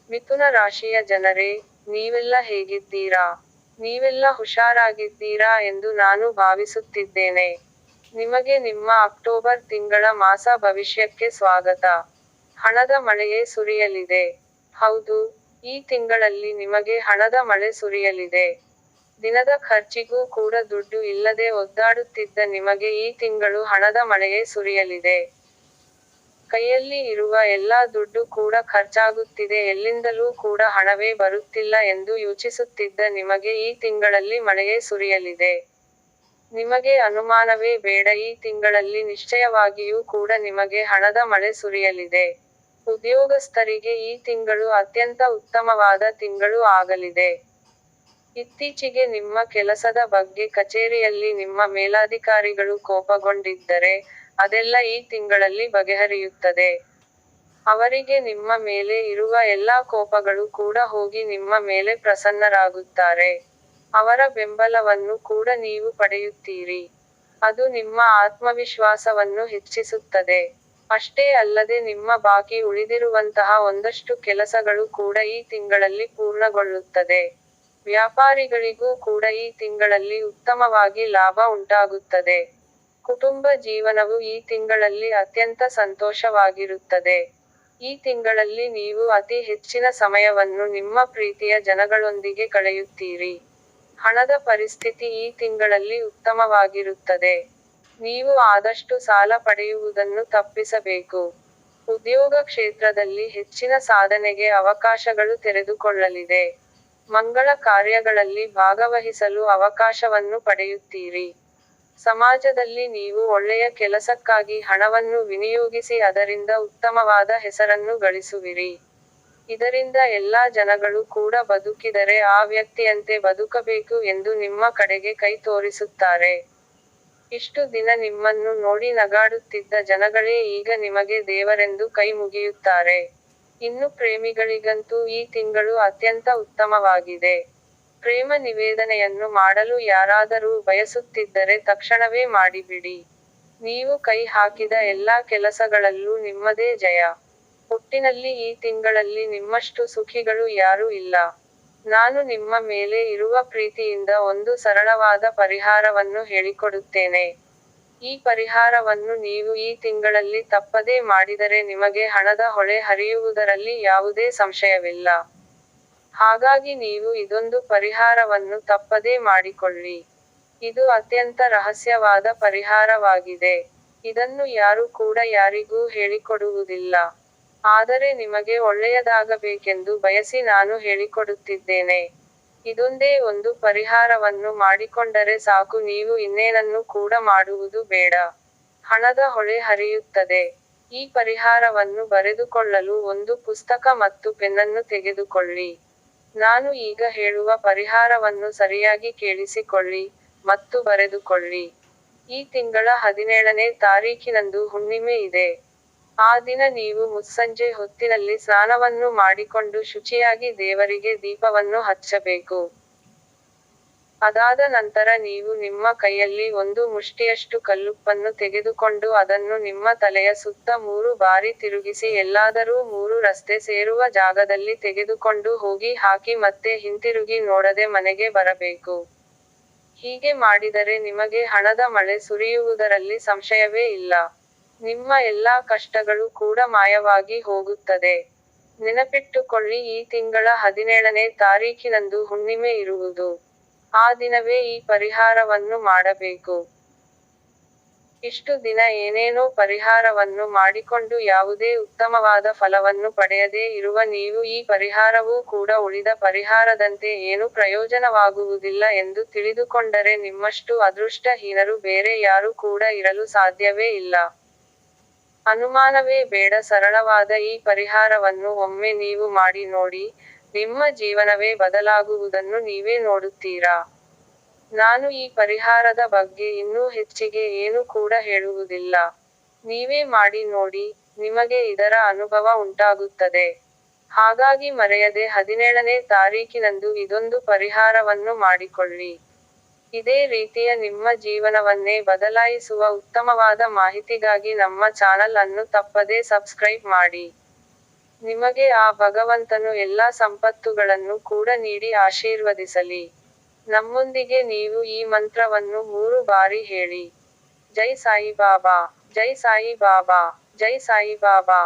ಮಿಥುನ ರಾಶಿಯ ಜನರೇ, ನೀವೆಲ್ಲ ಹೇಗಿದ್ದೀರಾ? ನೀವೆಲ್ಲ ಹುಷಾರಾಗಿದ್ದೀರಾ ಎಂದು ನಾನು ಭಾವಿಸುತ್ತಿದ್ದೇನೆ. ನಿಮಗೆ ನಿಮ್ಮ ಅಕ್ಟೋಬರ್ ತಿಂಗಳ ಮಾಸ ಭವಿಷ್ಯಕ್ಕೆ ಸ್ವಾಗತ. ಹಣದ ಮಳೆಯೇ ಸುರಿಯಲಿದೆ. ಹೌದು, ಈ ತಿಂಗಳಲ್ಲಿ ನಿಮಗೆ ಹಣದ ಮಳೆ ಸುರಿಯಲಿದೆ. ದಿನದ ಖರ್ಚಿಗೂ ಕೂಡ ದುಡ್ಡು ಇಲ್ಲದೆ ಒದ್ದಾಡುತ್ತಿದ್ದ ನಿಮಗೆ ಈ ತಿಂಗಳು ಹಣದ ಮಳೆಯೇ ಸುರಿಯಲಿದೆ. ಕೈಯಲ್ಲಿ ಇರುವ ಎಲ್ಲಾ ದುಡ್ಡು ಕೂಡ ಖರ್ಚಾಗುತ್ತಿದೆ, ಎಲ್ಲಿಂದಲೂ ಕೂಡ ಹಣವೇ ಬರುತ್ತಿಲ್ಲ ಎಂದು ಯೋಚಿಸುತ್ತಿದ್ದ ನಿಮಗೆ ಈ ತಿಂಗಳಲ್ಲಿ ಮಳೆಯೇ ಸುರಿಯಲಿದೆ. ನಿಮಗೆ ಅನುಮಾನವೇ ಬೇಡ, ಈ ತಿಂಗಳಲ್ಲಿ ನಿಶ್ಚಯವಾಗಿಯೂ ಕೂಡ ನಿಮಗೆ ಹಣದ ಮಳೆ ಸುರಿಯಲಿದೆ. ಉದ್ಯೋಗಸ್ಥರಿಗೆ ಈ ತಿಂಗಳು ಅತ್ಯಂತ ಉತ್ತಮವಾದ ತಿಂಗಳು ಆಗಲಿದೆ. ಇತ್ತೀಚೆಗೆ ನಿಮ್ಮ ಕೆಲಸದ ಬಗ್ಗೆ ಕಚೇರಿಯಲ್ಲಿ ನಿಮ್ಮ ಮೇಲಾಧಿಕಾರಿಗಳು ಕೋಪಗೊಂಡಿದ್ದರೆ, ಅದೆಲ್ಲ ಈ ತಿಂಗಳಲ್ಲಿ ಬಗೆಹರಿಯುತ್ತದೆ. ಅವರಿಗೆ ನಿಮ್ಮ ಮೇಲೆ ಇರುವ ಎಲ್ಲಾ ಕೋಪಗಳು ಕೂಡ ಹೋಗಿ ನಿಮ್ಮ ಮೇಲೆ ಪ್ರಸನ್ನರಾಗುತ್ತಾರೆ. ಅವರ ಬೆಂಬಲವನ್ನು ಕೂಡ ನೀವು ಪಡೆಯುತ್ತೀರಿ. ಅದು ನಿಮ್ಮ ಆತ್ಮವಿಶ್ವಾಸವನ್ನು ಹೆಚ್ಚಿಸುತ್ತದೆ. ಅಷ್ಟೇ ಅಲ್ಲದೆ ನಿಮ್ಮ ಬಾಕಿ ಉಳಿದಿರುವಂತಹ ಒಂದಷ್ಟು ಕೆಲಸಗಳು ಕೂಡ ಈ ತಿಂಗಳಲ್ಲಿ ಪೂರ್ಣಗೊಳ್ಳುತ್ತದೆ. ವ್ಯಾಪಾರಿಗಳಿಗೂ ಕೂಡ ಈ ತಿಂಗಳಲ್ಲಿ ಉತ್ತಮವಾಗಿ ಲಾಭ ಉಂಟಾಗುತ್ತದೆ. ಕುಟುಂಬ ಜೀವನವು ಈ ತಿಂಗಳಲ್ಲಿ ಅತ್ಯಂತ ಸಂತೋಷವಾಗಿರುತ್ತದೆ. ಈ ತಿಂಗಳಲ್ಲಿ ನೀವು ಅತಿ ಹೆಚ್ಚಿನ ಸಮಯವನ್ನು ನಿಮ್ಮ ಪ್ರೀತಿಯ ಜನಗಳೊಂದಿಗೆ ಕಳೆಯುತ್ತೀರಿ. ಹಣದ ಪರಿಸ್ಥಿತಿ ಈ ತಿಂಗಳಲ್ಲಿ ಉತ್ತಮವಾಗಿರುತ್ತದೆ. ನೀವು ಆದಷ್ಟು ಸಾಲ ಪಡೆಯುವುದನ್ನು ತಪ್ಪಿಸಬೇಕು. ಉದ್ಯೋಗ ಕ್ಷೇತ್ರದಲ್ಲಿ ಹೆಚ್ಚಿನ ಸಾಧನೆಗೆ ಅವಕಾಶಗಳು ತೆರೆದುಕೊಳ್ಳಲಿದೆ. ಮಂಗಳ ಕಾರ್ಯಗಳಲ್ಲಿ ಭಾಗವಹಿಸಲು ಅವಕಾಶವನ್ನು ಪಡೆಯುತ್ತೀರಿ. ಸಮಾಜದಲ್ಲಿ ನೀವು ಒಳ್ಳೆಯ ಕೆಲಸಕ್ಕಾಗಿ ಹಣವನ್ನು ವಿನಿಯೋಗಿಸಿ ಅದರಿಂದ ಉತ್ತಮವಾದ ಹೆಸರನ್ನು ಗಳಿಸುವಿರಿ. ಇದರಿಂದ ಎಲ್ಲಾ ಜನಗಳು ಕೂಡ ಬದುಕಿದರೆ ಆ ವ್ಯಕ್ತಿಯಂತೆ ಬದುಕಬೇಕು ಎಂದು ನಿಮ್ಮ ಕಡೆಗೆ ಕೈ ತೋರಿಸುತ್ತಾರೆ. ಇಷ್ಟು ದಿನ ನಿಮ್ಮನ್ನು ನೋಡಿ ನಗಾಡುತ್ತಿದ್ದ ಜನಗಳೇ ಈಗ ನಿಮಗೆ ದೇವರೆಂದು ಕೈ ಮುಗಿಯುತ್ತಾರೆ. ಇನ್ನು ಪ್ರೇಮಿಗಳಿಗಂತೂ ಈ ತಿಂಗಳು ಅತ್ಯಂತ ಉತ್ತಮವಾಗಿದೆ. ಪ್ರೇಮ ನಿವೇದನೆಯನ್ನು ಮಾಡಲು ಯಾರಾದರೂ ಬಯಸುತ್ತಿದ್ದರೆ ತಕ್ಷಣವೇ ಮಾಡಿಬಿಡಿ. ನೀವು ಕೈ ಹಾಕಿದ ಎಲ್ಲಾ ಕೆಲಸಗಳಲ್ಲೂ ನಿಮ್ಮದೇ ಜಯ. ಒಟ್ಟಿನಲ್ಲಿ ಈ ತಿಂಗಳಲ್ಲಿ ನಿಮ್ಮಷ್ಟು ಸುಖಿಗಳು ಯಾರೂ ಇಲ್ಲ. ನಾನು ನಿಮ್ಮ ಮೇಲೆ ಇರುವ ಪ್ರೀತಿಯಿಂದ ಒಂದು ಸರಳವಾದ ಪರಿಹಾರವನ್ನು ಹೇಳಿಕೊಡುತ್ತೇನೆ. ಈ ಪರಿಹಾರವನ್ನು ನೀವು ಈ ತಿಂಗಳಲ್ಲಿ ತಪ್ಪದೇ ಮಾಡಿದರೆ ನಿಮಗೆ ಹಣದ ಹೊಳೆ ಹರಿಯುವುದರಲ್ಲಿ ಯಾವುದೇ ಸಂಶಯವಿಲ್ಲ. ಹಾಗಾಗಿ ನೀವು ಇದೊಂದು ಪರಿಹಾರವನ್ನು ತಪ್ಪದೇ ಮಾಡಿಕೊಳ್ಳಿ. ಇದು ಅತ್ಯಂತ ರಹಸ್ಯವಾದ ಪರಿಹಾರವಾಗಿದೆ. ಇದನ್ನು ಯಾರು ಕೂಡ ಯಾರಿಗೂ ಹೇಳಿಕೊಡುವುದಿಲ್ಲ. ಆದರೆ ನಿಮಗೆ ಒಳ್ಳೆಯದಾಗಬೇಕೆಂದು ಬಯಸಿ ನಾನು ಹೇಳಿಕೊಡುತ್ತಿದ್ದೇನೆ. ಇದೊಂದೇ ಒಂದು ಪರಿಹಾರವನ್ನು ಮಾಡಿಕೊಂಡರೆ ಸಾಕು, ನೀವು ಇನ್ನೇನನ್ನು ಕೂಡ ಮಾಡುವುದು ಬೇಡ. ಹಣದ ಹೊಳೆ ಹರಿಯುತ್ತದೆ. ಈ ಪರಿಹಾರವನ್ನು ಬರೆದುಕೊಳ್ಳಲು ಒಂದು ಪುಸ್ತಕ ಮತ್ತು ಪೆನ್ನನ್ನು ತೆಗೆದುಕೊಳ್ಳಿ. ನಾನು ಈಗ ಹೇಳುವ ಪರಿಹಾರವನ್ನು ಸರಿಯಾಗಿ ಕೇಳಿಸಿಕೊಳ್ಳಿ, ಮತ್ತು ಬರೆದುಕೊಳ್ಳಿ. ಈ ತಿಂಗಳ 17ನೇ ತಾರೀಖಿನಂದು ಹುಣ್ಣಿಮೆ ಇದೆ. ಆ ದಿನ ನೀವು ಮುಸ್ಸಂಜೆ ಹೊತ್ತಿನಲ್ಲಿ ಸ್ನಾನವನ್ನು ಮಾಡಿಕೊಂಡು ಶುಚಿಯಾಗಿ ದೇವರಿಗೆ ದೀಪವನ್ನು ಹಚ್ಚಬೇಕು. ಅದಾದ ನಂತರ ನೀವು ನಿಮ್ಮ ಕೈಯಲ್ಲಿ ಒಂದು ಮುಷ್ಟಿಯಷ್ಟು ಕಲ್ಲುಪ್ಪನ್ನು ತೆಗೆದುಕೊಂಡು ಅದನ್ನು ನಿಮ್ಮ ತಲೆಯ ಸುತ್ತ 3 ಬಾರಿ ತಿರುಗಿಸಿ ಎಲ್ಲಾದರೂ 3 ರಸ್ತೆ ಸೇರುವ ಜಾಗದಲ್ಲಿ ತೆಗೆದುಕೊಂಡು ಹೋಗಿ ಹಾಕಿ ಮತ್ತೆ ಹಿಂತಿರುಗಿ ನೋಡದೆ ಮನೆಗೆ ಬರಬೇಕು. ಹೀಗೆ ಮಾಡಿದರೆ ನಿಮಗೆ ಹಣದ ಮಳೆ ಸುರಿಯುವುದರಲ್ಲಿ ಸಂಶಯವೇ ಇಲ್ಲ. ನಿಮ್ಮ ಎಲ್ಲಾ ಕಷ್ಟಗಳು ಕೂಡ ಮಾಯವಾಗಿ ಹೋಗುತ್ತದೆ. ನೆನಪಿಟ್ಟುಕೊಳ್ಳಿ, ಈ ತಿಂಗಳ 17ನೇ ತಾರೀಖಿನಂದು ಹುಣ್ಣಿಮೆ ಇರುವುದು. ಆ ದಿನವೇ ಈ ಪರಿಹಾರವನ್ನು ಮಾಡಬೇಕು. ಇಷ್ಟು ದಿನ ಏನೇನೋ ಪರಿಹಾರವನ್ನು ಮಾಡಿಕೊಂಡು ಯಾವುದೇ ಉತ್ತಮವಾದ ಫಲವನ್ನು ಪಡೆಯದೇ ಇರುವ ನೀವು ಈ ಪರಿಹಾರವೂ ಕೂಡ ಉಳಿದ ಪರಿಹಾರದಂತೆ ಏನೂ ಪ್ರಯೋಜನವಾಗುವುದಿಲ್ಲ ಎಂದು ತಿಳಿದುಕೊಂಡರೆ ನಿಮ್ಮಷ್ಟು ಅದೃಷ್ಟಹೀನರು ಬೇರೆ ಯಾರು ಕೂಡ ಇರಲು ಸಾಧ್ಯವೇ ಇಲ್ಲ. ಅನುಮಾನವೇ ಬೇಡ, ಸರಳವಾದ ಈ ಪರಿಹಾರವನ್ನು ಒಮ್ಮೆ ನೀವು ಮಾಡಿ ನೋಡಿ, ನಿಮ್ಮ ಜೀವನವೇ ಬದಲಾಗುವುದನ್ನು ನೀವೇ ನೋಡುತ್ತೀರಾ. ನಾನು ಈ ಪರಿಹಾರದ ಬಗ್ಗೆ ಇನ್ನೂ ಹೆಚ್ಚಿಗೆ ಏನು ಕೂಡ ಹೇಳುವುದಿಲ್ಲ. ನೀವೇ ಮಾಡಿ ನೋಡಿ, ನಿಮಗೆ ಇದರ ಅನುಭವ ಉಂಟಾಗುತ್ತದೆ. ಹಾಗಾಗಿ ಮರೆಯದೆ 17ನೇ ತಾರೀಖಿನಂದು ಇದೊಂದು ಪರಿಹಾರವನ್ನು ಮಾಡಿಕೊಳ್ಳಿ. ಇದೇ ರೀತಿಯ ನಿಮ್ಮ ಜೀವನವನ್ನೇ ಬದಲಾಯಿಸುವ ಉತ್ತಮವಾದ ಮಾಹಿತಿಗಾಗಿ ನಮ್ಮ ಚಾನಲ್ ಅನ್ನು ತಪ್ಪದೇ ಸಬ್ಸ್ಕ್ರೈಬ್ ಮಾಡಿ. ನಿಮಗೆ ಆ ಭಗವಂತನು ಎಲ್ಲಾ ಸಂಪತ್ತುಗಳನ್ನು ಕೂಡ ನೀಡಿ ಆಶೀರ್ವದಿಸಲಿ. ನಮ್ಮೊಂದಿಗೆ ನೀವು ಈ ಮಂತ್ರವನ್ನು 3 ಬಾರಿ ಹೇಳಿ. ಜೈ ಸಾಯಿಬಾಬಾ, ಜೈ ಸಾಯಿಬಾಬಾ, ಜೈ ಸಾಯಿಬಾಬಾ.